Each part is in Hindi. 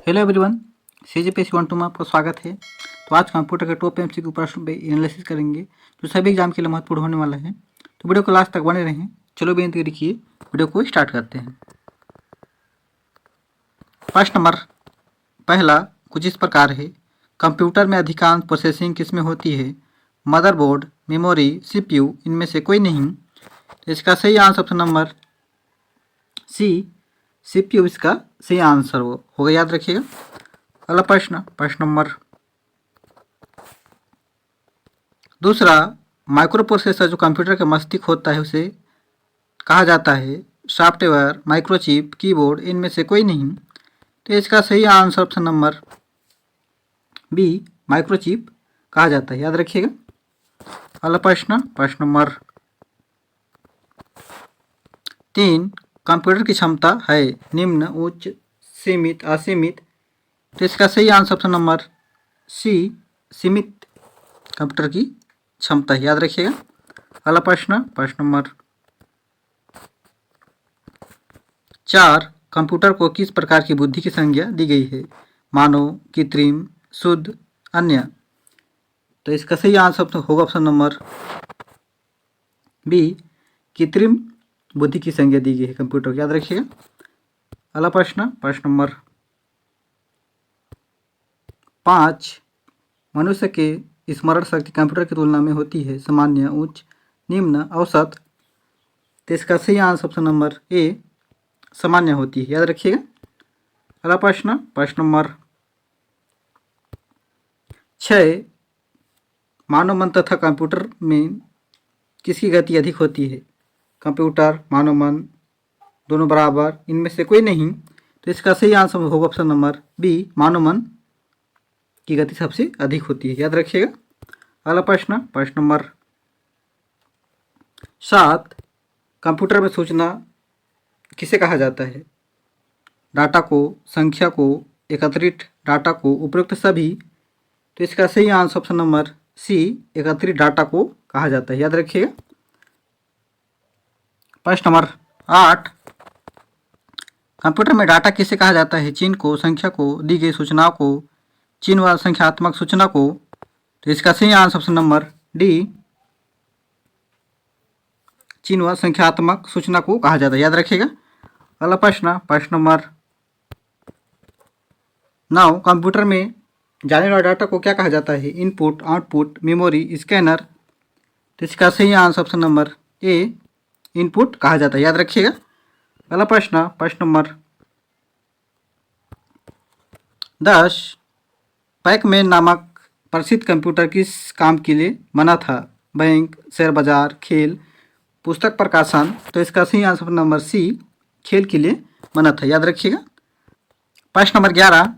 हेलो एवरीवन, CGPSC 1 2 में आपका स्वागत है। तो आज कंप्यूटर के टॉप MCQ प्रश्न पे एनालिसिस करेंगे जो सभी एग्जाम के लिए महत्वपूर्ण होने वाला है। तो वीडियो को लास्ट तक बने रहें। चलो बेनती देखिए, वीडियो को स्टार्ट करते हैं। प्रश्न नंबर पहला कुछ इस प्रकार है। कंप्यूटर में अधिकांश प्रोसेसिंग किसमें होती है? मदरबोर्ड, मेमोरी, CPU, इनमें से कोई नहीं। तो इसका सही answer option number C, CPU इसका सही आंसर होगा, याद रखिएगा। अगला प्रश्न नंबर दूसरा, माइक्रो प्रोसेसर जो कंप्यूटर का मस्तिष्क होता है उसे कहा जाता है? सॉफ्टवेयर, माइक्रोचिप, कीबोर्ड, इनमें से कोई नहीं। तो इसका सही answer option number B, microchip कहा जाता है, याद रखिएगा। अगला प्रश्न नंबर 3, कंप्यूटर की क्षमता है निम्न, उच्च, सीमित, असीमित। तो इसका सही आंसर ऑप्शन नंबर सी, सीमित कंप्यूटर की क्षमता है, याद रखिएगा। अगला प्रश्न नंबर 4, कंप्यूटर को किस प्रकार की बुद्धि की संज्ञा दी गई है? मानव, कृत्रिम, शुद्ध, अन्य। तो इसका सही आंसर होगा ऑप्शन नंबर बी, कृत्रिम बुद्धि की संज्ञा दी गई है कंप्यूटर को, याद रखिएगा। अगला प्रश्न नंबर 5, मनुष्य के स्मरण शक्ति कंप्यूटर की तुलना में होती है सामान्य, उच्च, निम्न, औसत। तो इसका सही आंसर ऑप्शन नंबर ए, सामान्य होती है, याद रखिएगा। अगला प्रश्न नंबर 6, मानव मन तथा कंप्यूटर में किसकी गति अधिक होती है? कंप्यूटर, मानव मन, दोनों बराबर, इनमें से कोई नहीं। तो इसका सही आंसर होगा ऑप्शन नंबर बी, मानव मन की गति सबसे अधिक होती है, याद रखिएगा। अगला प्रश्न नंबर 7, कंप्यूटर में सूचना किसे कहा जाता है? डाटा को, संख्या को, एकत्रित डाटा को, उपयुक्त सभी। तो इसका सही आंसर ऑप्शन नंबर सी, एकत्रित डाटा को कहा जाता है, याद रखिएगा। प्रश्न नंबर 8, कंप्यूटर में डाटा किसे कहा जाता है? चिन्ह को, संख्या को, दी गई सूचनाओं को, चिन्ह व संख्यात्मक सूचना को। तो इसका सही आंसर ऑप्शन नंबर डी, चिन्ह व संख्यात्मक सूचना को कहा जाता है, याद रखिएगा। अगला प्रश्न नंबर 9, कंप्यूटर में जाने वाले डाटा को क्या कहा जाता है? Input, output, memory, scanner. तो इसका सही answer option number A, input कहा जाता है, याद रखिएगा। अगला प्रश्न नंबर 10, पैकमैन नामक प्रसिद्ध कंप्यूटर किस काम के लिए बना था? बैंक, शेयर बाजार, खेल, पुस्तक प्रकाशन। तो इसका सही आंसर नंबर सी, खेल के लिए बना था, याद रखिएगा। प्रश्न नंबर 11,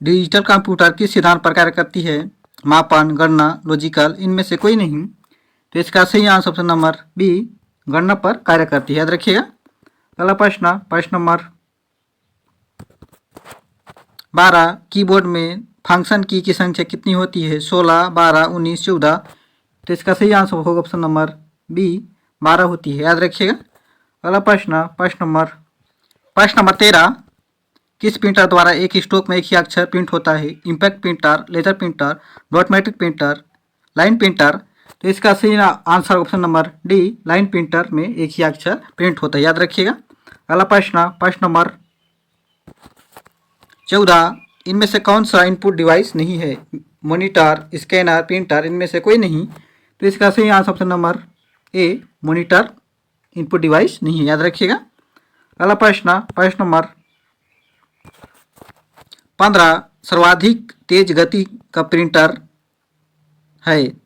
डिजिटल कंप्यूटर किस सिद्धांत पर कार्य करती है? मापन, गणना, लॉजिकल, इनमें से कोई नहीं। तो इसका सही आंसर ऑप्शन नंबर बी, गणना पर कार्य करती है, याद रखिएगा। अगला प्रश्न नंबर 12, कीबोर्ड में फंक्शन की संख्या कितनी होती है? 16, 12, 19, 14। तो इसका सही आंसर होगा ऑप्शन नंबर बी, 12 होती है, याद रखिएगा। अगला प्रश्न नंबर 13, किस प्रिंटर द्वारा एक स्ट्रोक में एक ही अक्षर प्रिंट होता है? Impact printer, laser printer, dot matrix printer, line printer. तो इसका सही answer option number D, line printer में एक ही अक्षर प्रिंट होता है, याद रखिएगा। अगला प्रश्न नंबर 14, इनमें से कौन सा इनपुट डिवाइस नहीं है? मॉनिटर, स्कैनर, प्रिंटर, इनमें से कोई नहीं। तो इसका सही answer option number A, monitor input device नहीं है, याद रखिएगा। अगला प्रश्न नंबर 15, सर्वाधिक तेज गति का प्रिंटर है?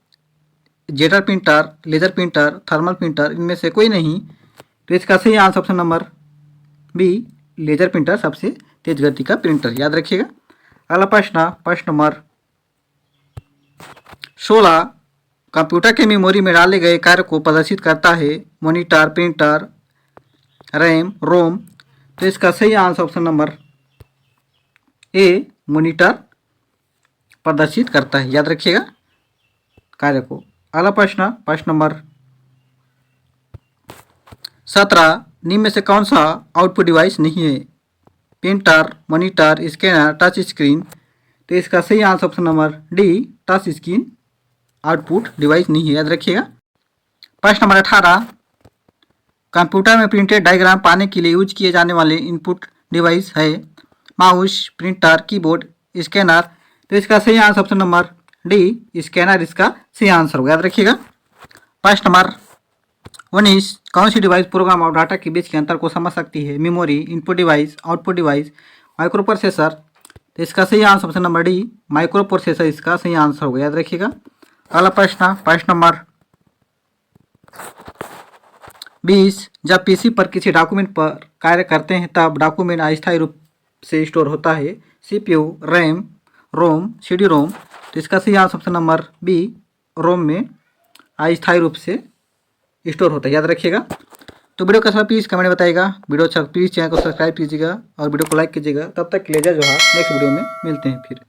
जेटर printer, laser printer, thermal printer, इनमें से कोई नहीं। तो इसका सही answer option number B, laser printer सबसे तेज गति का प्रिंटर, याद रखिएगा। अगला प्रश्न नंबर 16, कंप्यूटर के मेमोरी में डाले गए कार्य को प्रदर्शित करता है? मॉनिटर, प्रिंटर, रैम, रोम। तो इसका सही answer option number A, monitor प्रदर्शित करता है, याद रखिएगा कार्य को। अगला प्रश्न नंबर 17, निम्न में से कौन सा आउटपुट डिवाइस नहीं है? Printer, monitor, scanner, touch screen. तो इसका सही answer option number D, touch screen output device नहीं है, याद रखिएगा। प्रश्न नंबर 18, कंप्यूटर में प्रिंटेड डायग्राम पाने के लिए यूज किए जाने वाले इनपुट डिवाइस है माउस, प्रिंटर, कीबोर्ड, स्कैनर। तो इसका सही answer option number D, scanner इसका सही आंसर होगा, याद रखिएगा। प्रश्न नंबर 19, कौन सी डिवाइस प्रोग्राम और डाटा के बीच के अंतर को समझ सकती है? Memory, input device, output device, micro processor. तो इसका सही answer option number D, micro processor इसका सही आंसर होगा, याद रखिएगा। अगला प्रश्न नंबर 20, जब पीसी पर किसी डॉक्यूमेंट पर कार्य करते हैं तब डॉक्यूमेंट अस्थायी रूप से स्टोर होता है, सीपीयू, रैम, रोम, सीडी रोम। तो इसका सही आंसर ऑप्शन नंबर बी, रोम में अस्थायी रूप से स्टोर होता है, याद रखिएगा। तो वीडियो कैसा प्लीज़ कमेंट में बताइएगा। वीडियो अच्छा प्लीज़ चैनल को सब्सक्राइब कीजिएगा और वीडियो को लाइक कीजिएगा। तब तक के लिए जय जोहार। नेक्स्ट वीडियो में मिलते हैं फिर।